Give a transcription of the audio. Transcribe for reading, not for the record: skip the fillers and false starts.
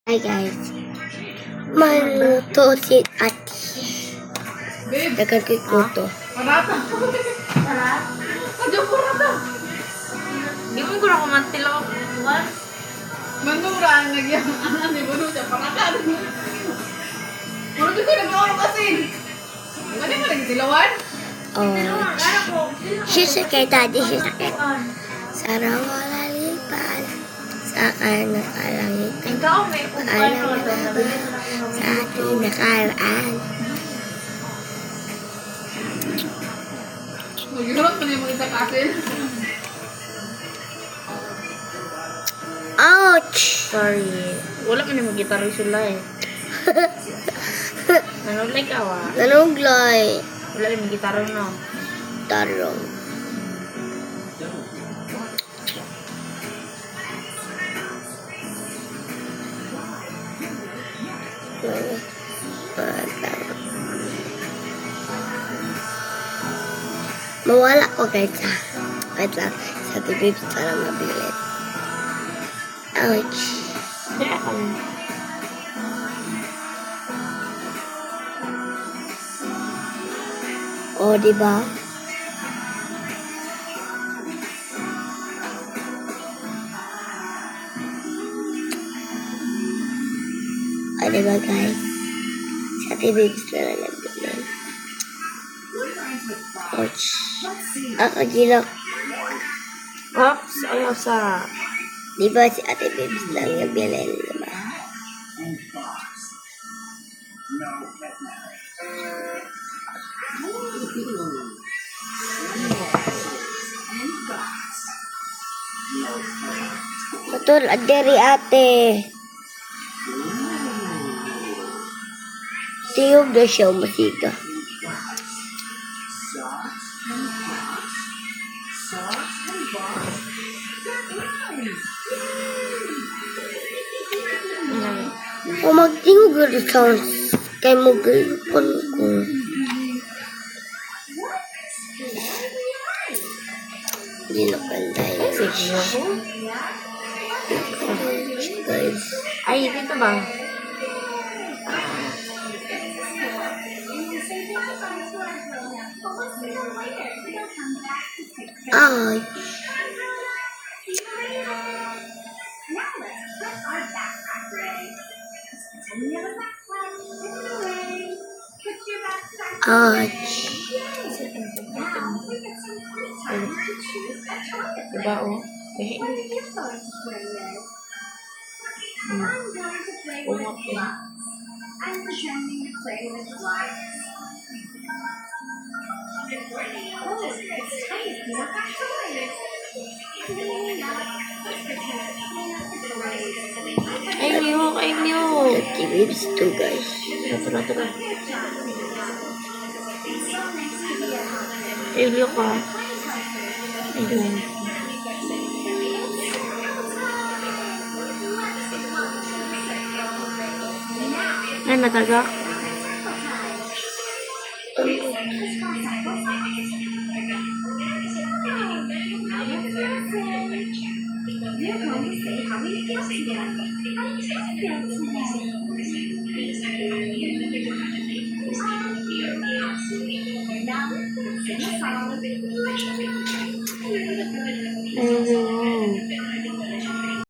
Hi guys, maluto si Ate. Dagan ko ikuto. Parata. Parata? Adyo parata. Di mo ko na kumantilaw. Manura ang nagyang anan ni Buno siya parata. Muro ko na mga kasin. Ano mo lagi silawan? Oh, sisakay Daddy, sisakay. Sarang wala lipan. Sa kanakalangitan. Ikaw may upan Alam mo na ba sa ating nakaraan? Magyurot pa niya mga isang kasin. Ouch! Sorry. Wala man yung gitarong sila eh. Nanulay ka wa. Nanuglay. Wala yung gitarong no. Tarong. Mawala ko guys ha. Wait lang. Sa TV para mabilit. Ouch. Kaya ka lang. O, diba? O, diba guys? Sa TV na nagbilan. Ouch. Ako gilak. Oops, ayaw sa... Di ba si Ate Bibs lang yung bilhin, di ba? Betul, dari ate. Tiyog na siya umasika. O magtingog rin sounds kay mo gayupon ko. Hindi na kanda yun. Sige ako. Guys. Ay, dito ba? Ay. Ouch. Diba oh? Eh. Umak eh. Ay, niyok, ay, niyok. Ate Bibs too, guys. Tara. Ay, niyok ka. Ay, niyok. Ay, natagak.